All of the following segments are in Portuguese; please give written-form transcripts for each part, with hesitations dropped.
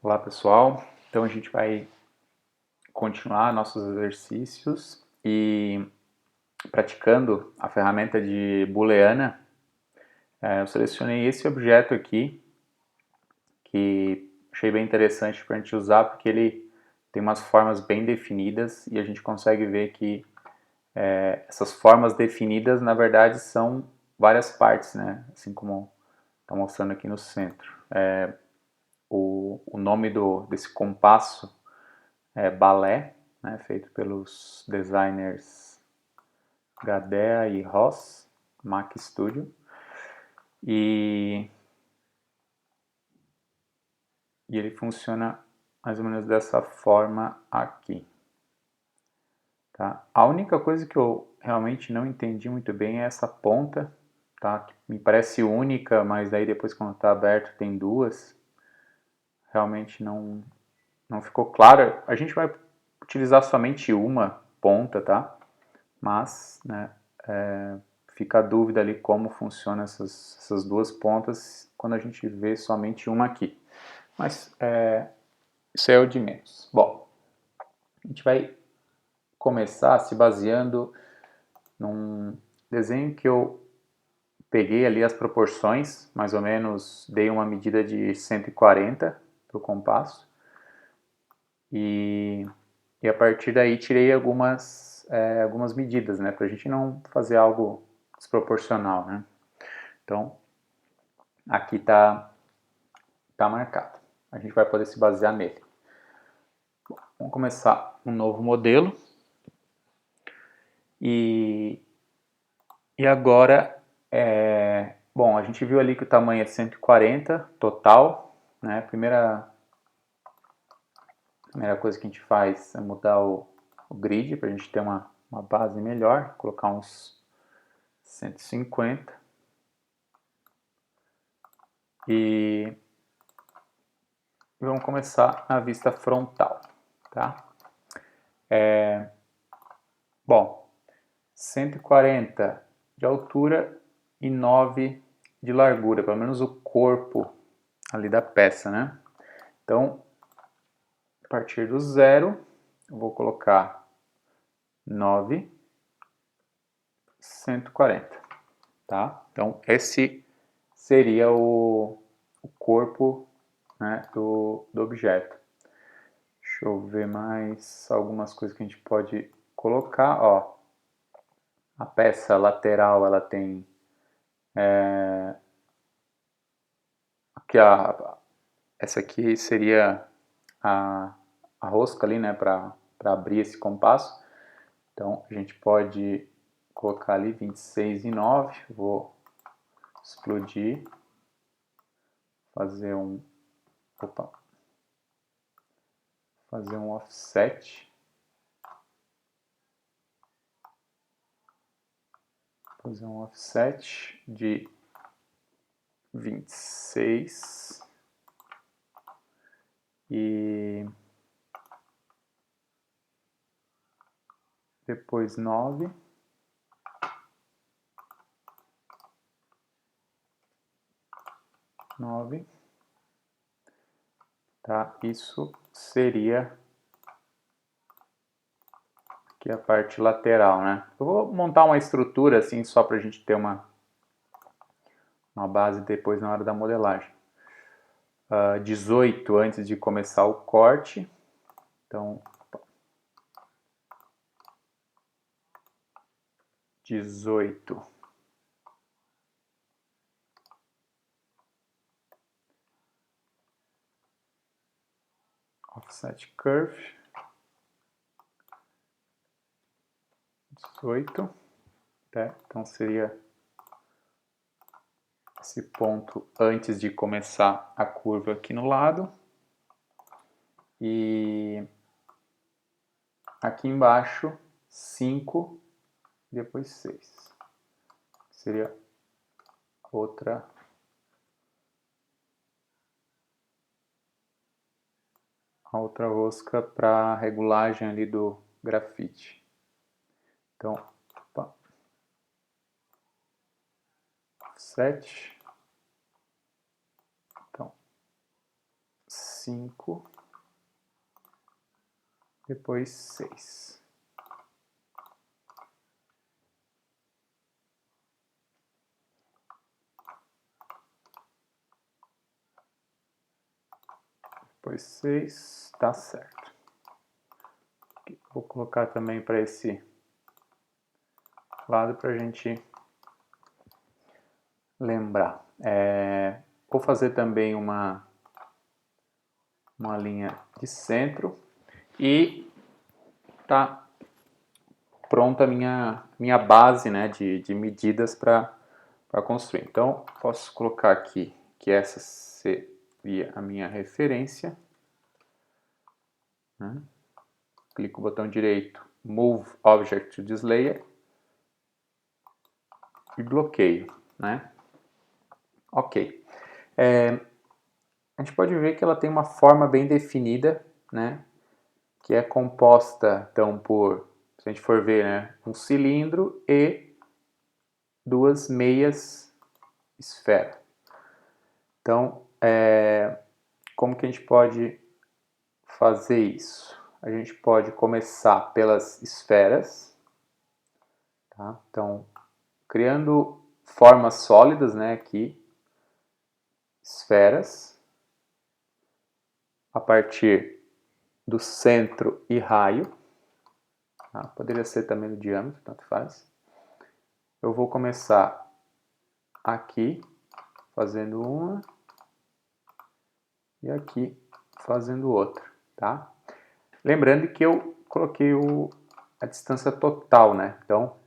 Olá pessoal, então a gente vai continuar nossos exercícios e praticando a ferramenta de booleana. Eu selecionei esse objeto aqui que achei bem interessante para a gente usar porque ele tem umas formas bem definidas e a gente consegue ver que essas formas definidas na verdade são várias partes, né? Assim como está mostrando aqui no centro. O nome desse compasso é balé, né, feito pelos designers Gadea e Ross, Mac Studio. E ele funciona mais ou menos dessa forma aqui. Tá? A única coisa que eu realmente não entendi muito bem é essa ponta, tá? Que me parece única, mas daí depois quando está aberto tem duas. Realmente não ficou claro. A gente vai utilizar somente uma ponta, tá? Mas, né, fica a dúvida ali como funcionam essas duas pontas quando a gente vê somente uma aqui. Mas isso é o de menos. Bom, a gente vai começar se baseando num desenho que eu peguei ali as proporções, mais ou menos dei uma medida de 140 para o compasso e a partir daí tirei algumas medidas, né, para a gente não fazer algo desproporcional, né. Então, aqui tá marcado. A gente vai poder se basear nele. Vamos começar um novo modelo. E agora, bom, a gente viu ali que o tamanho é 140 total, né? Primeira coisa que a gente faz é mudar o grid para a gente ter uma base melhor, colocar uns 150. E vamos começar na vista frontal, tá? Bom, 140 de altura e 9 de largura, pelo menos o corpo ali da peça, né? Então, a partir do zero, eu vou colocar 9, 140, tá? Então, esse seria o corpo, né, do objeto. Deixa eu ver mais algumas coisas que a gente pode colocar, ó. A peça lateral, ela tem aqui essa aqui seria a rosca ali, né, para abrir esse compasso. Então a gente pode colocar ali 26,9. Vou explodir, fazer um offset, de 26 e depois 9. Tá? Isso seria aqui a parte lateral, né? Eu vou montar uma estrutura assim só para a gente ter uma base depois na hora da modelagem. 18 antes de começar o corte. Então, 18. Offset curve. 18. Tá? Então seria esse ponto antes de começar a curva aqui no lado. E aqui embaixo 5, depois 6. Seria outra rosca para regulagem ali do grafite. Então, 7. Então, 5, depois 6. Depois 6, tá certo. Vou colocar também para esse lado para a gente lembrar. Vou fazer também uma linha de centro e tá pronta a minha base, né, de medidas para construir. Então, posso colocar aqui que essa seria a minha referência. Né? Clico o botão direito, Move Object to this Layer e bloqueio. Né? Ok. A gente pode ver que ela tem uma forma bem definida, né? Que é composta, então, por, se a gente for ver, né, um cilindro e duas meias esferas. Então, como que a gente pode fazer isso? A gente pode começar pelas esferas, tá? Então, criando formas sólidas, né, aqui, esferas, a partir do centro e raio, tá? Poderia ser também do diâmetro, tanto faz. Eu vou começar aqui, fazendo uma, e aqui, fazendo outra, tá? Lembrando que eu coloquei a distância total, né? Então,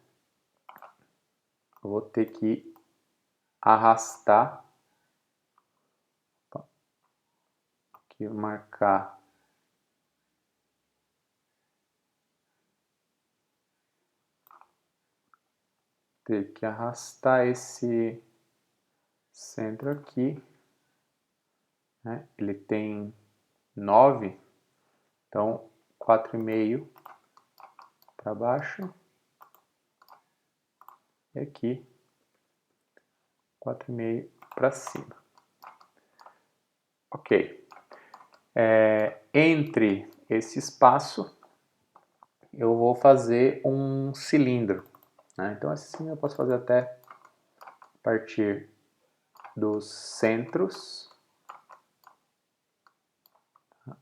eu vou ter que arrastar, aqui marcar ter que arrastar esse centro aqui, né? Ele tem 9, então 4,5 para baixo, e aqui 4,5 para cima. Ok. Entre esse espaço, eu vou fazer um cilindro. Né? Então assim eu posso fazer até a partir dos centros,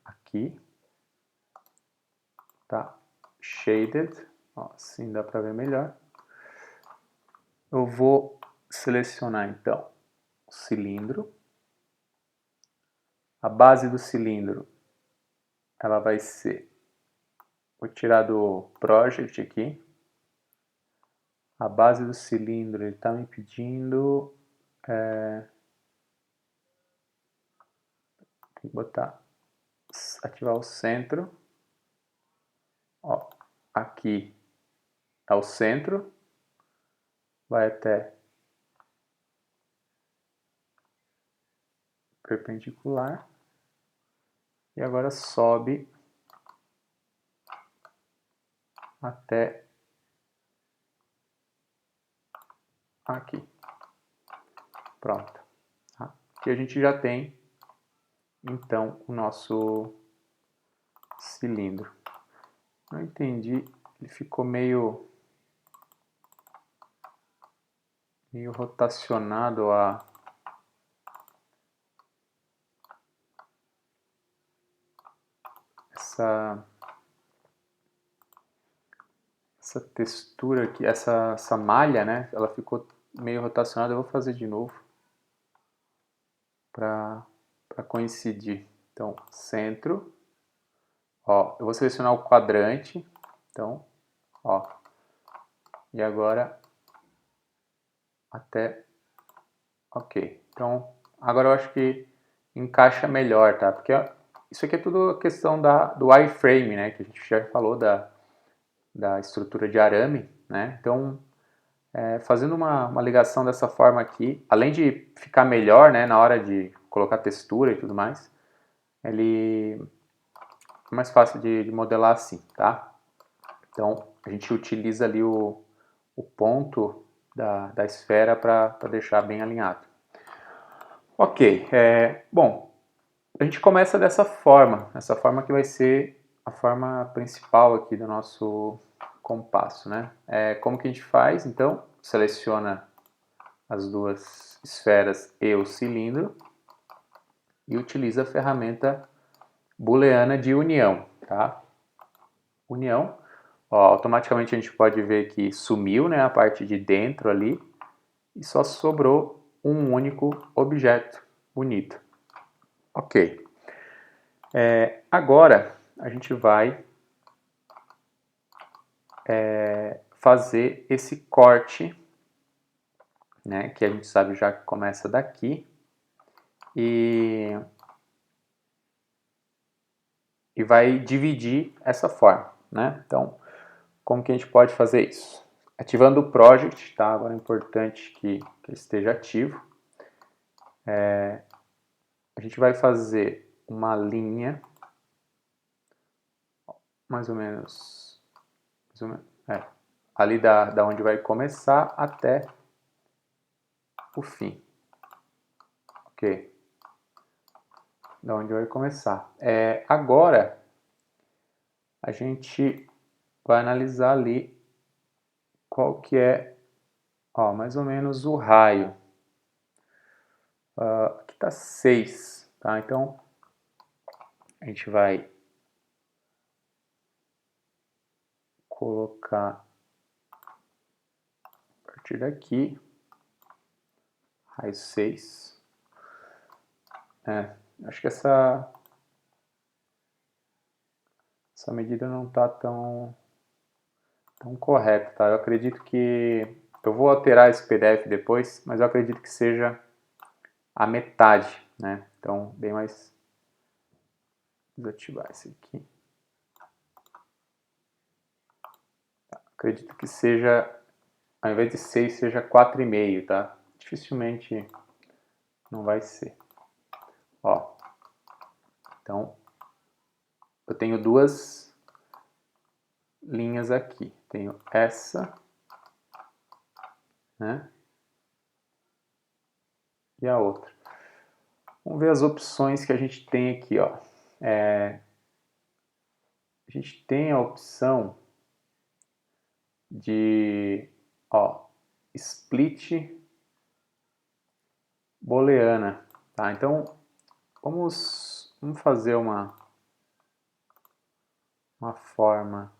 aqui, tá? Shaded, ó, assim dá para ver melhor. Eu vou selecionar então o cilindro. A base do cilindro, ela vai ser, vou tirar do Project aqui. A base do cilindro, ele está me pedindo, tem que botar, ativar o centro. Ó, aqui é o centro, vai até perpendicular. E agora sobe até aqui. Pronto. Aqui a gente já tem, então, o nosso cilindro. Não entendi, ele ficou meio rotacionado essa textura aqui, essa malha, né? Ela ficou meio rotacionada. Eu vou fazer de novo para coincidir. Então, centro. Ó, eu vou selecionar o quadrante. Então, ó. E agora até ok. Então, agora eu acho que encaixa melhor, tá? Porque isso aqui é tudo questão do iframe, né? Que a gente já falou da estrutura de arame, né? Então, fazendo uma ligação dessa forma aqui, além de ficar melhor, né, na hora de colocar textura e tudo mais, ele é mais fácil de modelar assim, tá? Então, a gente utiliza ali o ponto da esfera para deixar bem alinhado. Ok, bom, A gente começa dessa forma, essa forma que vai ser a forma principal aqui do nosso compasso, né? Como que a gente faz? Então, seleciona as duas esferas e o cilindro e utiliza a ferramenta booleana de união, tá? União, ó, automaticamente a gente pode ver que sumiu, né, a parte de dentro ali e só sobrou um único objeto bonito. Ok. Agora a gente vai fazer esse corte, né, que a gente sabe já que começa daqui e vai dividir essa forma, né? Então, como que a gente pode fazer isso? Ativando o Project, tá? Agora é importante que ele esteja ativo. A gente vai fazer uma linha, mais ou menos ali da onde vai começar até o fim. Ok? Da onde vai começar. Agora, a gente vai analisar ali qual que é, ó, mais ou menos o raio. Aqui está 6, tá? Então, a gente vai colocar a partir daqui, raio 6. Acho que essa medida não está tão correta, tá? Eu acredito que... Eu vou alterar esse PDF depois, mas eu acredito que seja a metade, né? Então, bem mais... Desativar esse aqui. Acredito que seja, ao invés de 6, seja 4,5, tá? Dificilmente não vai ser. Ó, então, eu tenho duas linhas aqui. Tenho essa, né? E a outra. Vamos ver as opções que a gente tem aqui, ó. A gente tem a opção de, ó, split booleana, tá? Então, vamos fazer uma forma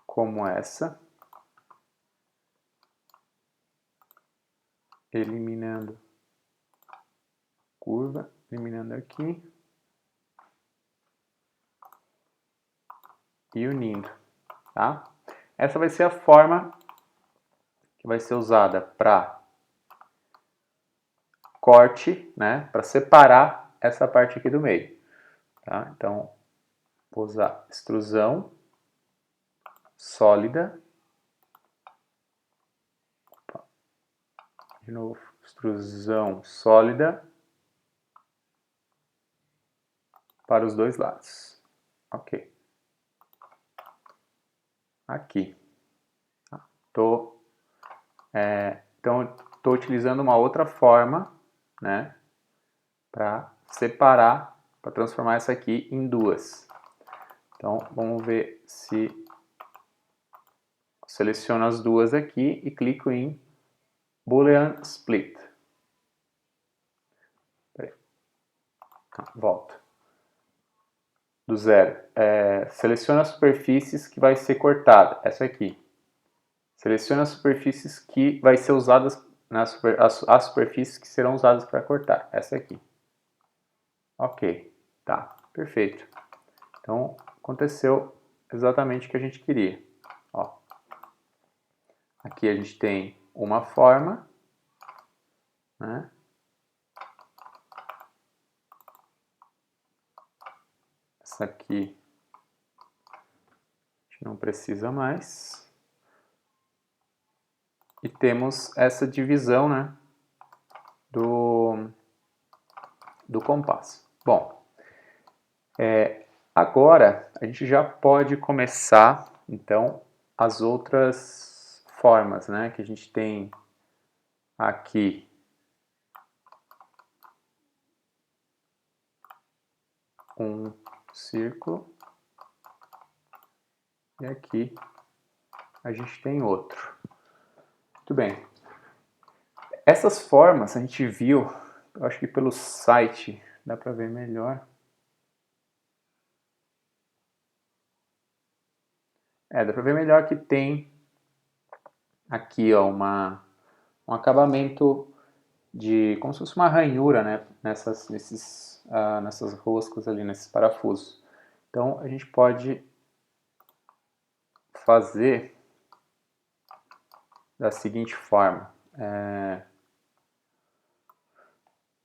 como essa, eliminando curva, eliminando aqui e unindo, tá? Essa vai ser a forma que vai ser usada para corte, né? Para separar essa parte aqui do meio, tá? Então, vou usar extrusão sólida, de novo, extrusão sólida para os dois lados. Ok. Aqui. Então, estou utilizando uma outra forma, né, para separar, para transformar essa aqui em duas. Então, vamos ver se seleciono as duas aqui e clico em Boolean Split. Volto. Do zero. Seleciona as superfícies que vai ser cortada. Essa aqui. Seleciona as superfícies que vai ser usadas as superfícies que serão usadas para cortar. Essa aqui. Ok. Tá. Perfeito. Então, aconteceu exatamente o que a gente queria. Ó. Aqui a gente tem uma forma, né? Essa aqui a gente não precisa mais. E temos essa divisão, né, do compasso. Bom, agora a gente já pode começar, então, as outras formas, né, que a gente tem aqui um círculo e aqui a gente tem outro. Muito bem. Essas formas a gente viu, eu acho que pelo site dá para ver melhor. Dá para ver melhor que tem aqui ó, um acabamento de como se fosse uma ranhura, né, nessas roscas ali, nesses parafusos. Então a gente pode fazer da seguinte forma. A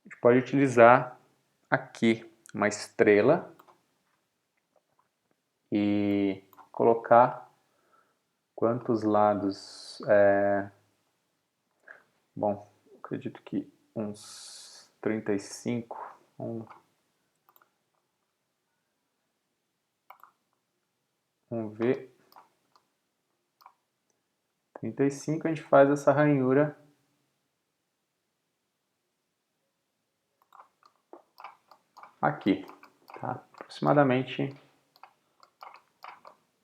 gente pode utilizar aqui uma estrela e colocar quantos lados? Bom, acredito que uns 35. Vamos ver. 35 a gente faz essa ranhura aqui, tá? Aproximadamente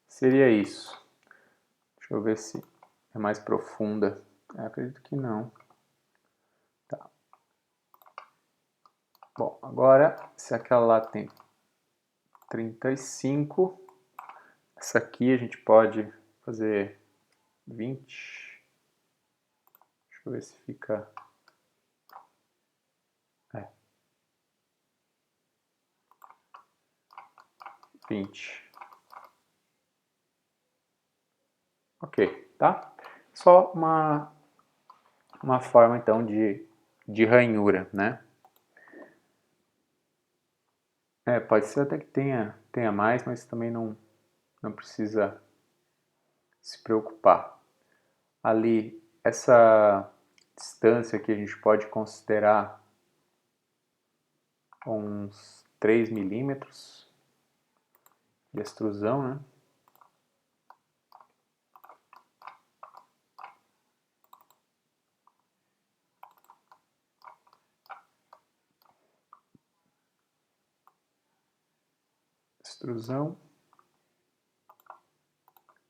seria isso. Deixa eu ver se é mais profunda. Acredito que não. Tá. Bom, agora se aquela lá tem 35, essa aqui a gente pode fazer 20. Deixa eu ver se fica... 20. Ok, tá? Só uma forma então de ranhura, né? Pode ser até que tenha mais, mas também não precisa se preocupar. Ali, essa distância aqui a gente pode considerar uns 3 milímetros de extrusão, né? Extrusão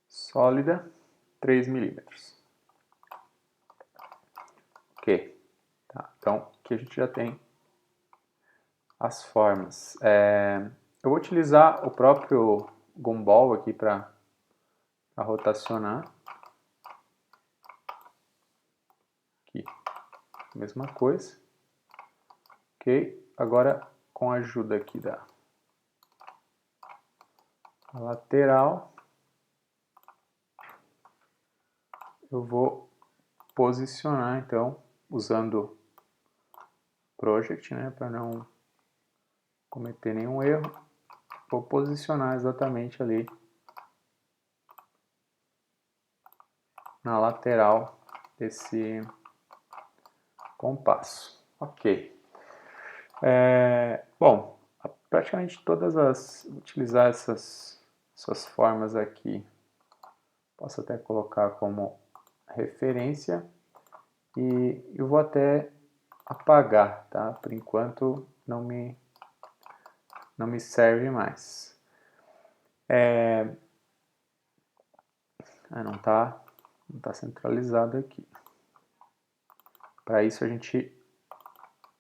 sólida, 3 milímetros. Ok. Tá. Então, aqui a gente já tem as formas. Eu vou utilizar o próprio gumball aqui para rotacionar. Aqui, mesma coisa. Ok, agora com a ajuda aqui da lateral, eu vou posicionar então, usando Project, né, para não cometer nenhum erro, vou posicionar exatamente ali na lateral desse compasso. Ok. Bom, praticamente utilizar essas formas aqui, posso até colocar como referência e eu vou até apagar, tá? Por enquanto não me serve mais. Não tá centralizado aqui. Para isso a gente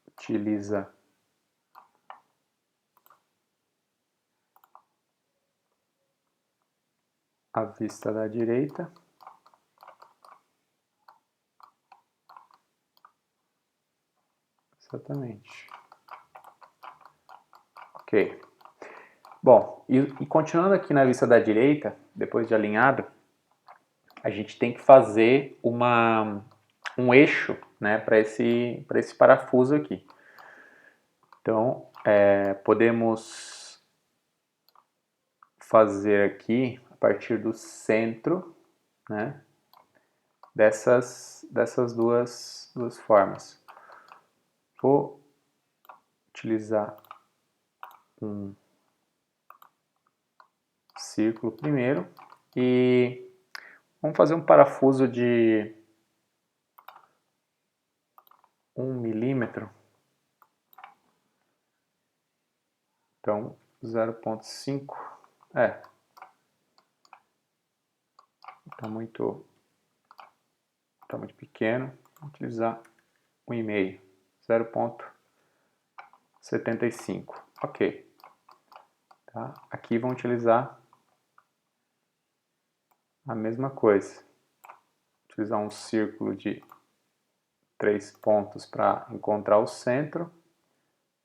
utiliza a vista da direita. Exatamente. Ok. Bom, e continuando aqui na vista da direita, depois de alinhado, a gente tem que fazer um eixo, né, para esse parafuso aqui. Então, podemos fazer aqui a partir do centro, né, dessas duas formas. Vou utilizar um círculo primeiro e vamos fazer um parafuso de 1 milímetro. Então, 0,5. Tá muito pequeno. Vou utilizar 1,5. 0,75. Ok. Tá? Aqui vão utilizar a mesma coisa. Utilizar um círculo de 3 pontos para encontrar o centro.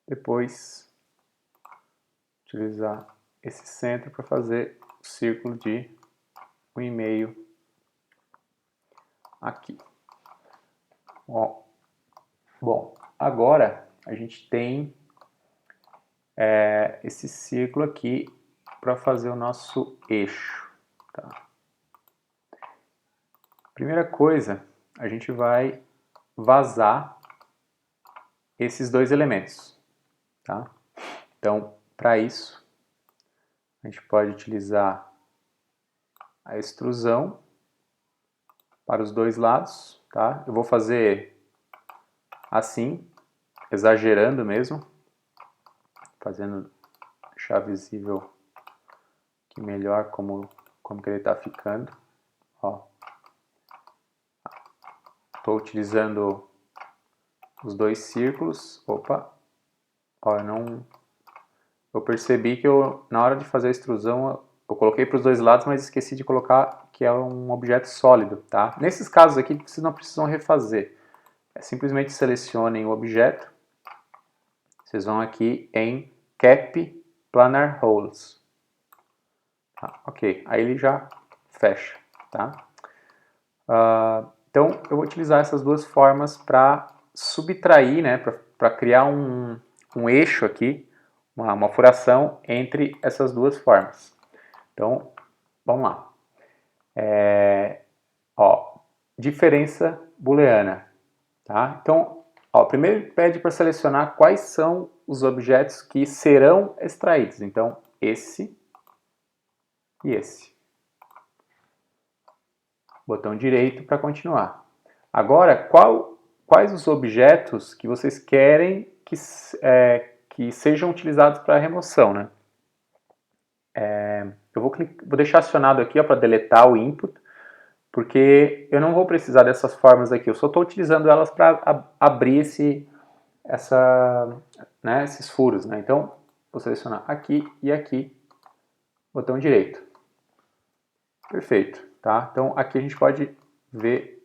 Depois, utilizar esse centro para fazer o círculo de 1,5 aqui. Bom, agora a gente tem esse círculo aqui para fazer o nosso eixo. Tá? Primeira coisa, a gente vai vazar esses dois elementos. Tá? Então, para isso, a gente pode utilizar a extrusão para os dois lados. Tá? Eu vou fazer assim, exagerando mesmo, fazendo deixar visível aqui melhor como que ele está ficando. Estou utilizando os dois círculos. Opa! Ó, eu percebi que na hora de fazer a extrusão eu coloquei para os dois lados, mas esqueci de colocar que é um objeto sólido. Tá? Nesses casos aqui vocês não precisam refazer. Simplesmente selecionem o objeto. Vocês vão aqui em Cap Planar Holes. Tá? Ok, aí ele já fecha. Tá? Então eu vou utilizar essas duas formas para subtrair, né, para criar um eixo aqui, uma furação entre essas duas formas. Então, vamos lá. Diferença booleana. Tá? Então, primeiro ele pede para selecionar quais são os objetos que serão extraídos. Então, esse e esse. Botão direito para continuar. Agora, quais os objetos que vocês querem que sejam utilizados para remoção, né? Eu vou deixar acionado aqui para deletar o input, porque eu não vou precisar dessas formas aqui, eu só estou utilizando elas para abrir esses furos. Né? Então, vou selecionar aqui e aqui, botão direito. Perfeito. Tá? Então, aqui a gente pode ver...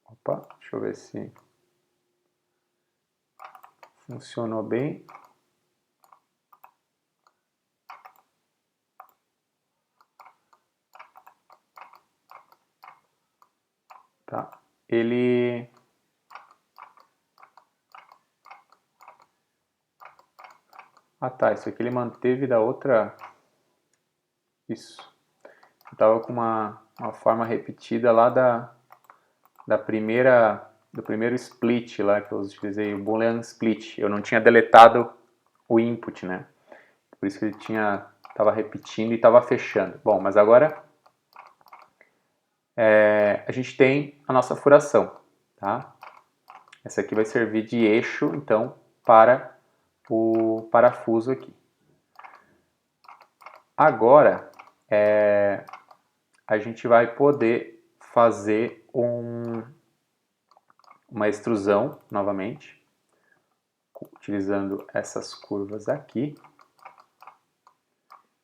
Opa, deixa eu ver se funcionou bem. Tá? Ele... tá, isso aqui ele manteve da outra... Isso. Eu estava com uma forma repetida lá do primeiro split lá que eu utilizei, o Boolean split. Eu não tinha deletado o input, né? Por isso que ele estava repetindo e estava fechando. Bom, mas agora a gente tem a nossa furação, tá? Essa aqui vai servir de eixo, então, para o parafuso aqui. Agora, a gente vai poder fazer uma extrusão novamente, utilizando essas curvas aqui.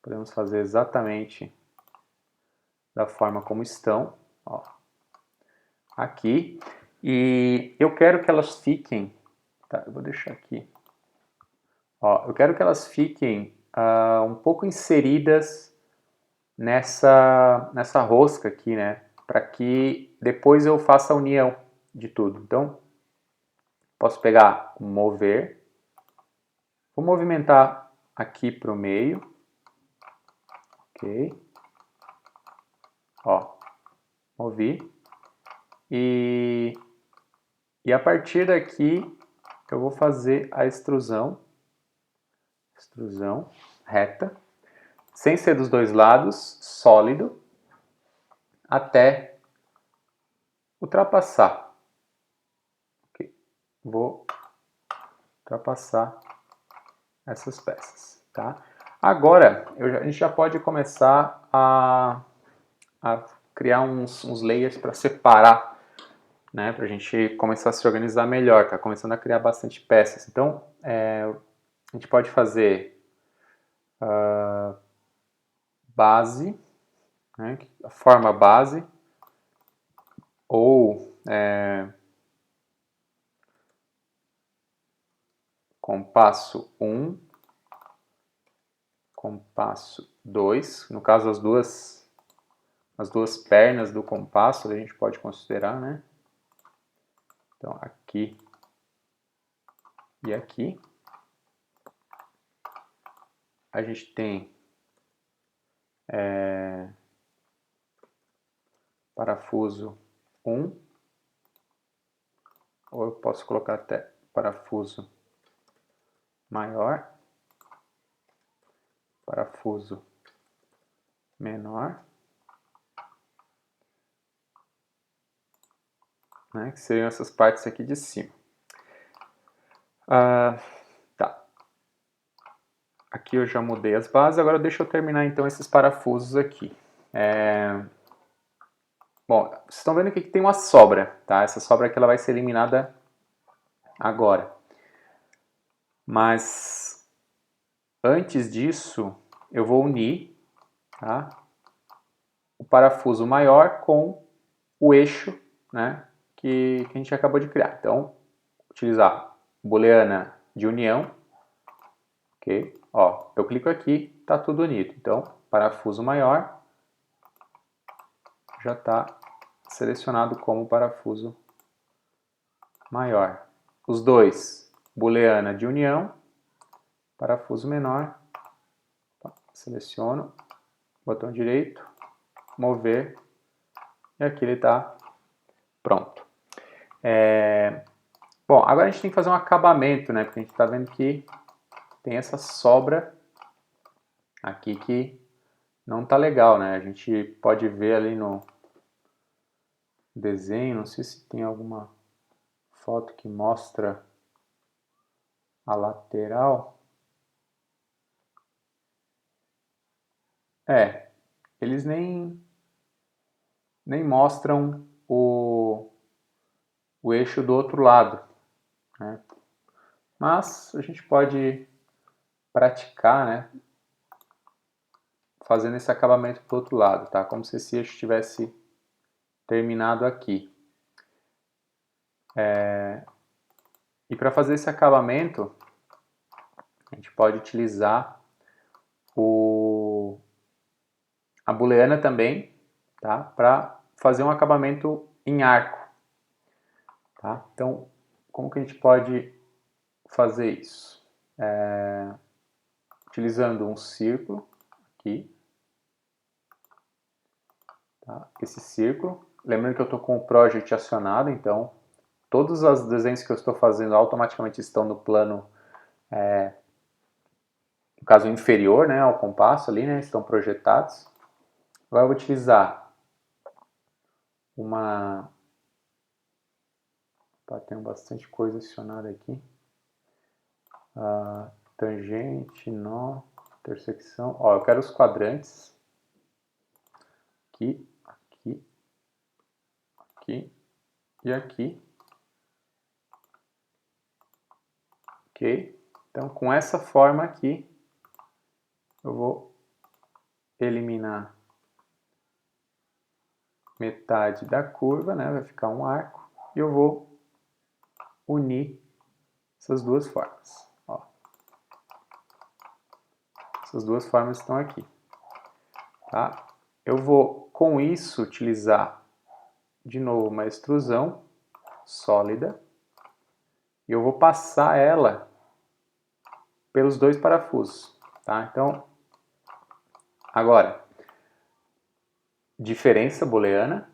Podemos fazer exatamente da forma como estão, ó, aqui. E eu quero que elas fiquem, tá, eu vou deixar aqui, ó, eu quero que elas fiquem um pouco inseridas nessa rosca aqui, né, para que depois eu faça a união de tudo. Então, posso pegar o mover, vou movimentar aqui para o meio, ok, ó, movi, e a partir daqui eu vou fazer a extrusão reta, sem ser dos dois lados, sólido, até ultrapassar. Okay. Vou ultrapassar essas peças, tá? Agora, a gente já pode começar a criar uns layers para separar, né? Para a gente começar a se organizar melhor, tá? Começando a criar bastante peças. Então, a gente pode fazer base, né? A forma base, ou compasso 1, compasso 2, no caso as duas pernas do compasso a gente pode considerar, né? Então aqui e aqui. A gente tem parafuso 1, ou eu posso colocar até parafuso maior, parafuso menor, né, que seriam essas partes aqui de cima. Tá. Aqui eu já mudei as bases, agora deixa eu terminar então esses parafusos aqui. Bom, vocês estão vendo aqui que tem uma sobra, tá? Essa sobra aqui ela vai ser eliminada agora. Mas antes disso, eu vou unir, tá, o parafuso maior com o eixo, né, que a gente acabou de criar. Então, utilizar booleana de união, ok? Ó, eu clico aqui, tá tudo unido. Então, parafuso maior já está selecionado como parafuso maior. Os dois, booleana de união, parafuso menor, seleciono, botão direito, mover, e aqui ele está pronto. Bom, agora a gente tem que fazer um acabamento, né? Porque a gente está vendo que tem essa sobra aqui que não está legal, né? A gente pode ver ali no desenho, não sei se tem alguma foto que mostra a lateral. Eles nem mostram o eixo do outro lado, né? Mas a gente pode praticar, né, fazendo esse acabamento do outro lado, tá? Como se esse eixo tivesse terminado aqui. E para fazer esse acabamento, a gente pode utilizar a booleana também, tá? Para fazer um acabamento em arco, tá? Então, como que a gente pode fazer isso? Utilizando um círculo aqui, tá? Esse círculo, lembrando que eu estou com o project acionado, então todos os desenhos que eu estou fazendo automaticamente estão no plano, no caso inferior, né, ao compasso ali, né, estão projetados. Agora eu vou utilizar uma... Tenho bastante coisa acionada aqui. Tangente, nó, intersecção. Ó, eu quero os quadrantes. Aqui, aqui, aqui e aqui. Ok? Então, com essa forma aqui, eu vou eliminar metade da curva, né? Vai ficar um arco. E eu vou unir essas duas formas. Ó. Essas duas formas estão aqui. Tá? Eu vou, com isso, utilizar de novo uma extrusão sólida. E eu vou passar ela pelos dois parafusos. Tá? Então, agora, diferença booleana.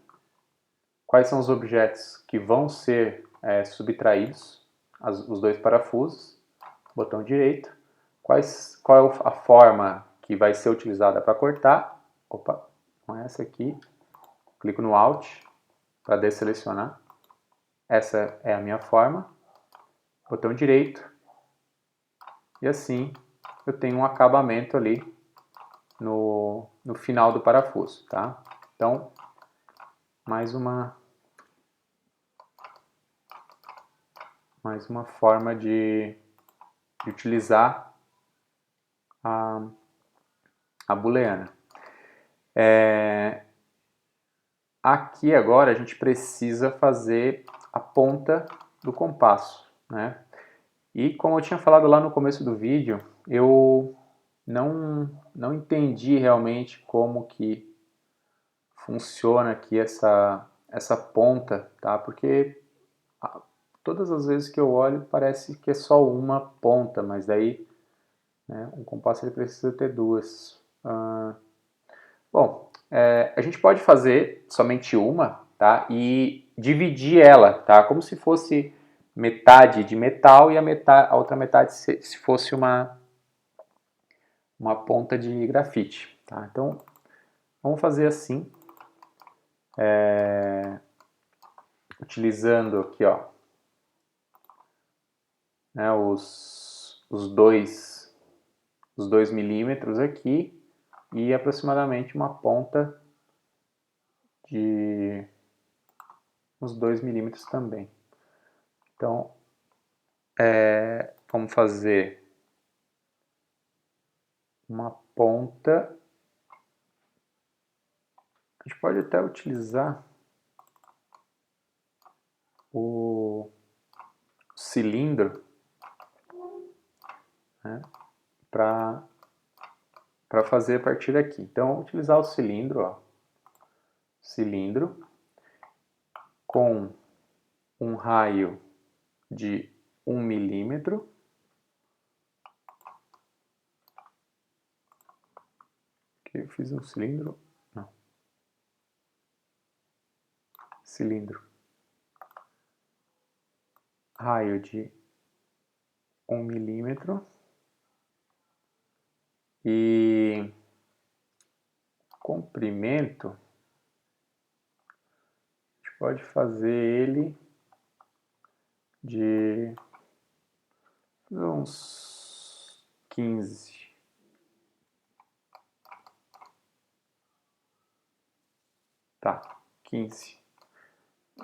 Quais são os objetos que vão ser subtraídos? Os dois parafusos. Botão direito. Qual é a forma que vai ser utilizada para cortar? Opa, com essa aqui. Clico no Alt para desselecionar. Essa é a minha forma. Botão direito. e assim eu tenho um acabamento ali no final do parafuso, tá? Então, mais uma forma de utilizar a booleana. Aqui agora a gente precisa fazer a ponta do compasso, né? E como eu tinha falado lá no começo do vídeo, eu não entendi realmente como que funciona aqui essa ponta, tá? Porque todas as vezes que eu olho parece que é só uma ponta, mas daí, né, um compasso ele precisa ter duas. Bom, a gente pode fazer somente uma, tá? E dividir ela, tá? Como se fosse metade de metal e a outra metade se fosse uma ponta de grafite, tá? Então, vamos fazer assim, utilizando aqui, ó, né, os dois milímetros aqui e aproximadamente uma ponta de uns 2 milímetros também. Então, vamos fazer uma ponta. A gente pode até utilizar o cilindro, né, para fazer a partir daqui. Então, utilizar o cilindro, ó, cilindro com um raio de 1 milímetro. Aqui eu fiz um cilindro, não, cilindro, raio de 1 milímetro e comprimento, a gente pode fazer ele de uns 15. Tá, 15.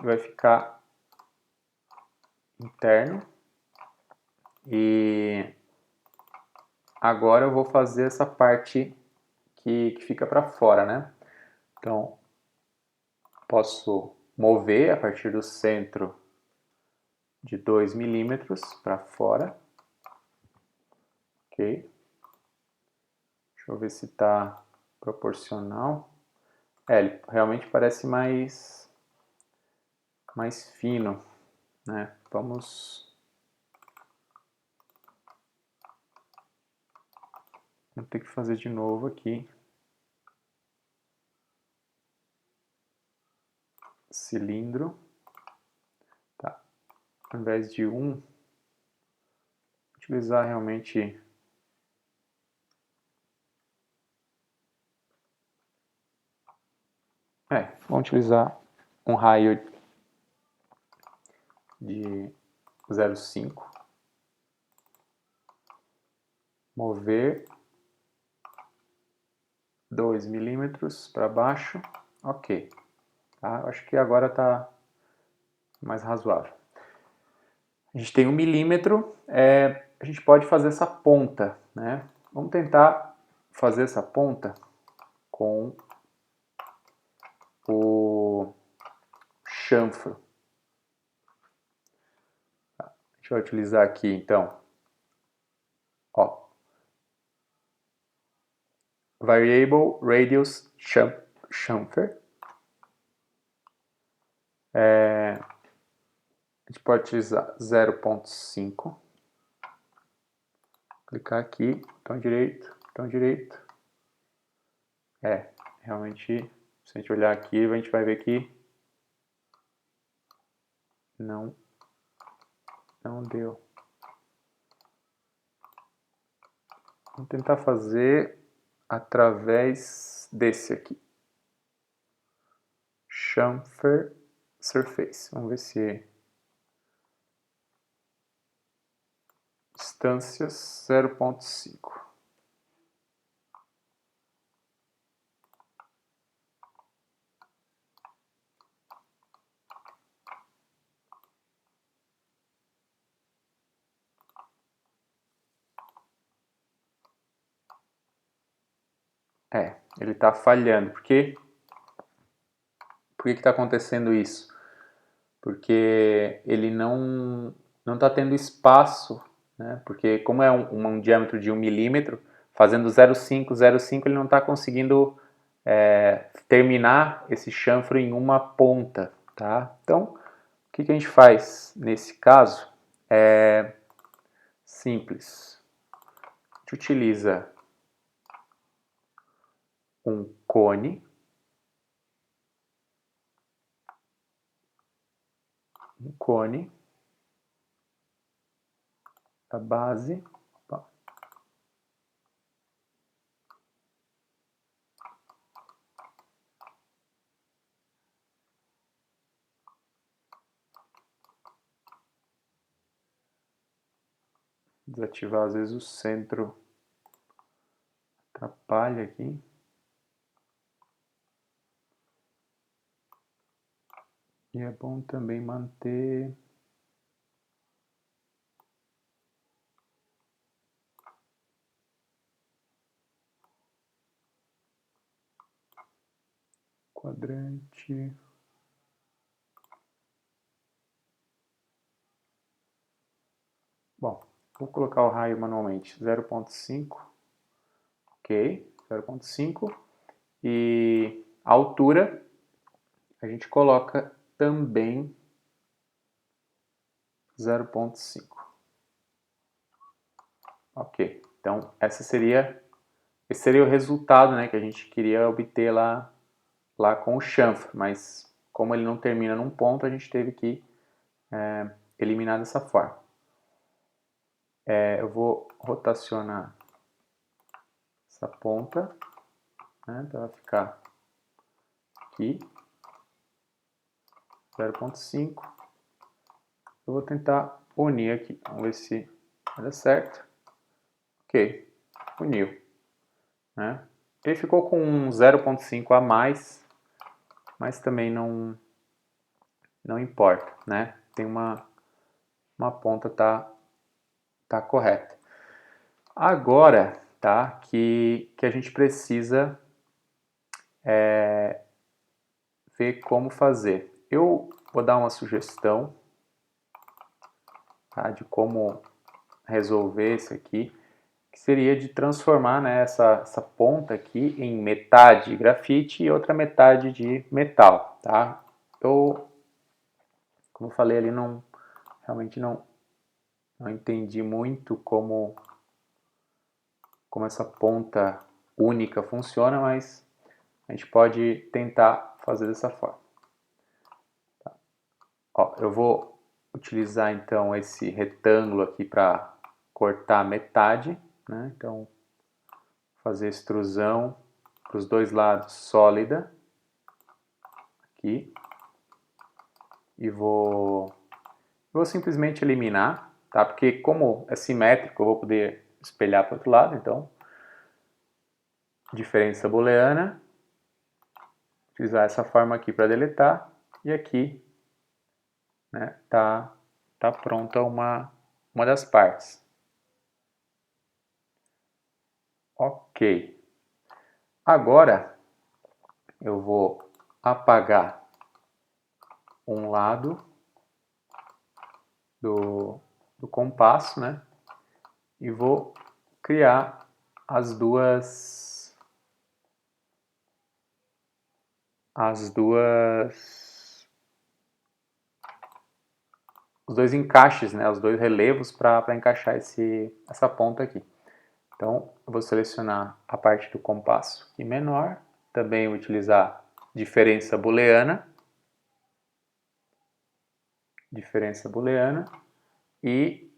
Vai ficar interno. E agora eu vou fazer essa parte que fica para fora, né? Então, posso mover a partir do centro de 2 milímetros para fora. Ok. Deixa eu ver se está proporcional. Ele realmente parece mais fino, né? Vamos ter que fazer de novo aqui. Cilindro. Tá. Ao invés de utilizar realmente vamos utilizar um raio de 0,5. Mover 2 milímetros para baixo. Ok. Tá? Acho que agora está mais razoável. A gente tem 1 milímetro. A gente pode fazer essa ponta, né? Vamos tentar fazer essa ponta com o chanfro. A gente vai utilizar aqui, então, ó, Variable Radius Chamfer. A gente pode utilizar 0,5. Clicar aqui, botão direito. Realmente, se a gente olhar aqui, a gente vai ver que não deu. Vamos tentar fazer através desse aqui. Chamfer Surface. Vamos ver se Distâncias 0,5. Ele está falhando. Por que está acontecendo isso? Porque ele não está tendo espaço, né? Porque como é um diâmetro de 1 milímetro, fazendo 0,5, 0,5 ele não está conseguindo terminar esse chanfro em uma ponta, tá? Então, o que a gente faz nesse caso é simples. A gente utiliza um cone, a base, desativar às vezes o centro, atrapalha aqui. E é bom também manter quadrante. Bom, vou colocar o raio manualmente, 0,5, ok, 0,5, e a altura a gente coloca também 0,5. Ok, então esse seria o resultado, né, que a gente queria obter lá com o chanfro, mas como ele não termina num ponto, a gente teve que eliminar dessa forma. Eu vou rotacionar essa ponta, né, para ela ficar aqui, 0,5. Eu vou tentar unir aqui, vamos ver se vai dar certo. Ok, uniu, né? Ele ficou com um 0,5 a mais, mas também não importa, né? Tem uma ponta tá correta. Agora, tá? Que a gente precisa ver como fazer. Eu vou dar uma sugestão, tá? De como resolver isso aqui, que seria de transformar, né, essa ponta aqui em metade grafite e outra metade de metal, tá? Eu, como eu falei ali, realmente não entendi muito como essa ponta única funciona, mas a gente pode tentar fazer dessa forma. Tá? Ó, eu vou utilizar então esse retângulo aqui para cortar metade, né? Então, fazer extrusão para os dois lados sólida aqui e vou simplesmente eliminar, tá? Porque como é simétrico, eu vou poder espelhar para o outro lado, então diferença booleana, utilizar essa forma aqui para deletar e aqui, né, tá pronta uma das partes. Ok. Agora eu vou apagar um lado do compasso, né? E vou criar os dois encaixes, né? Os dois relevos para encaixar essa ponta aqui. Então, eu vou selecionar a parte do compasso aqui menor, também utilizar diferença booleana, e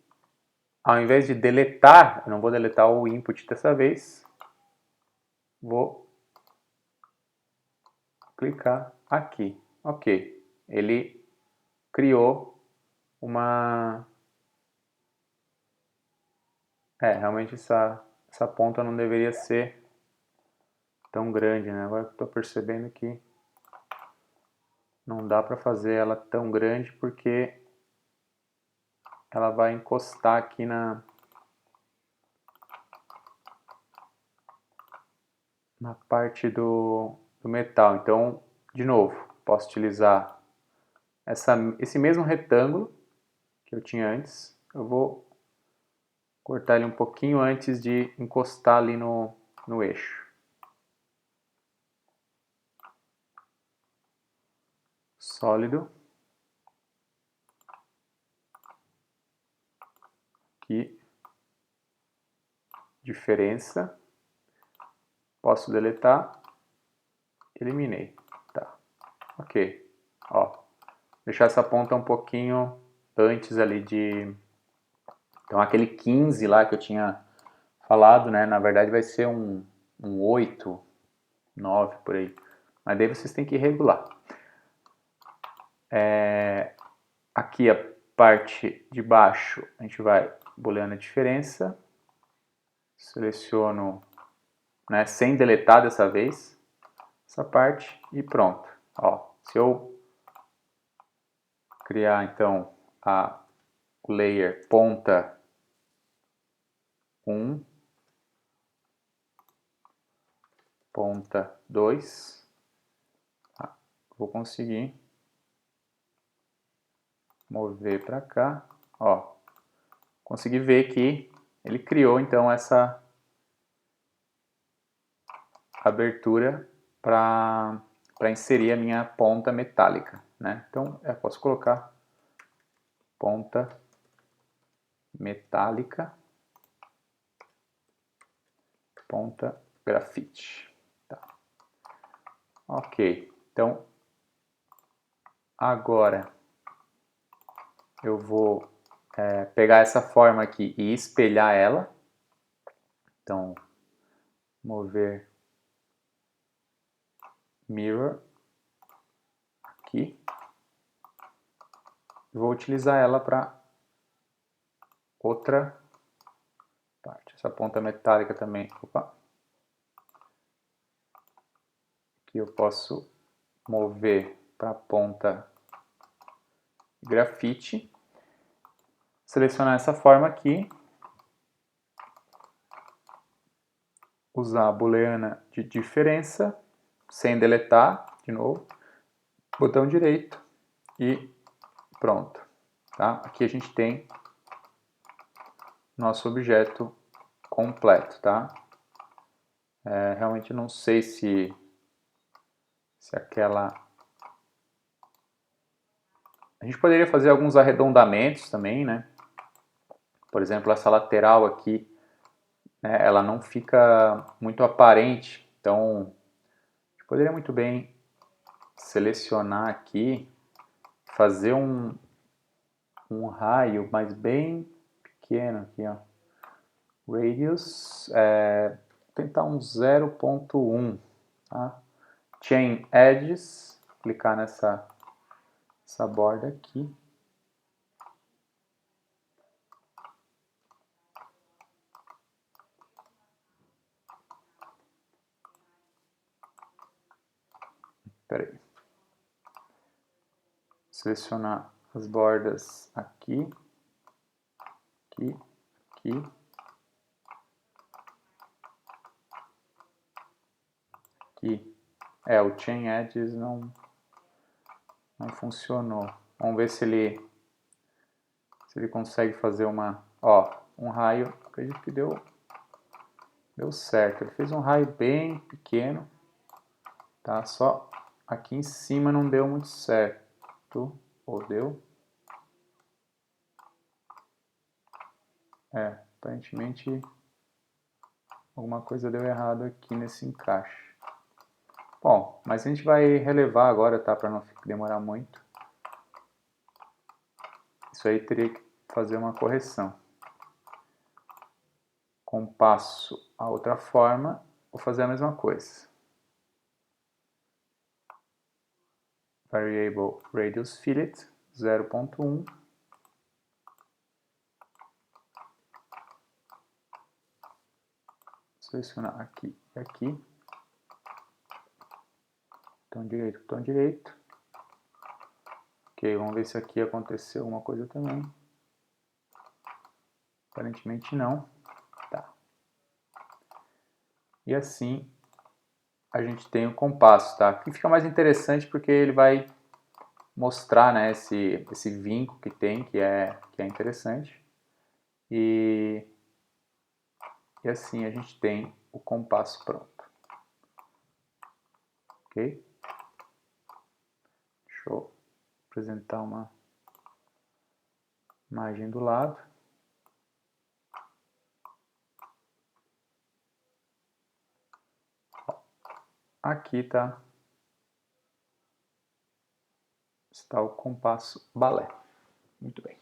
ao invés de deletar, eu não vou deletar o input dessa vez, vou clicar aqui. Ok, ele criou Realmente essa ponta não deveria ser tão grande, né? Agora que eu estou percebendo que não dá para fazer ela tão grande porque ela vai encostar aqui na parte do metal. Então, de novo, posso utilizar esse mesmo retângulo que eu tinha antes. Eu vou cortar ele um pouquinho antes de encostar ali no eixo. Sólido. Aqui. Diferença. Posso deletar. Eliminei. Tá. Ok. Ó. Deixar essa ponta um pouquinho antes ali de... Então aquele 15 lá que eu tinha falado, né? Na verdade vai ser um 8, 9 por aí. Mas daí vocês têm que regular. Aqui a parte de baixo a gente vai booleano a diferença. Seleciono, né, sem deletar dessa vez, essa parte e pronto. Ó, se eu criar então o layer ponta 1, ponta 2, vou conseguir mover para cá, ó, consegui ver que ele criou então essa abertura para inserir a minha ponta metálica, né? Então eu posso colocar ponta metálica, ponta grafite. Tá. Ok, então agora eu vou pegar essa forma aqui e espelhar ela. Então, mover mirror aqui. Vou utilizar ela para outra parte. Essa ponta metálica também. Opa. Aqui eu posso mover para a ponta grafite. Selecionar essa forma aqui. Usar a booleana de diferença, sem deletar, de novo. Botão direito e pronto. Tá? Aqui a gente tem nosso objeto completo, tá? Realmente não sei se aquela... A gente poderia fazer alguns arredondamentos também, né? Por exemplo, essa lateral aqui, né, ela não fica muito aparente, então a gente poderia muito bem selecionar aqui, fazer um raio, mas bem pequeno aqui, ó. Radius, tentar um 0.1, tá? Chain Edges, clicar nessa borda aqui. Espera aí. Selecionar as bordas aqui, aqui, aqui. Aqui. O Chain Edges não funcionou. Vamos ver se ele consegue fazer um raio. Acredito que deu certo. Ele fez um raio bem pequeno, tá? Só aqui em cima não deu muito certo. Ou deu? Aparentemente alguma coisa deu errado aqui nesse encaixe. Bom, mas a gente vai relevar agora, tá? Para não demorar muito. Isso aí teria que fazer uma correção. Compasso a outra forma, vou fazer a mesma coisa. Variable Radius Fillet 0.1. selecionar aqui e aqui. Botão direito, botão direito. Ok, vamos ver se aqui aconteceu alguma coisa também. Aparentemente não. Tá. E assim a gente tem o compasso, tá? Aqui fica mais interessante porque ele vai mostrar, né, esse vinco que tem, que é interessante. E assim a gente tem o compasso pronto. Ok? Deixa eu apresentar uma imagem do lado. Aqui está o compasso balé. Muito bem.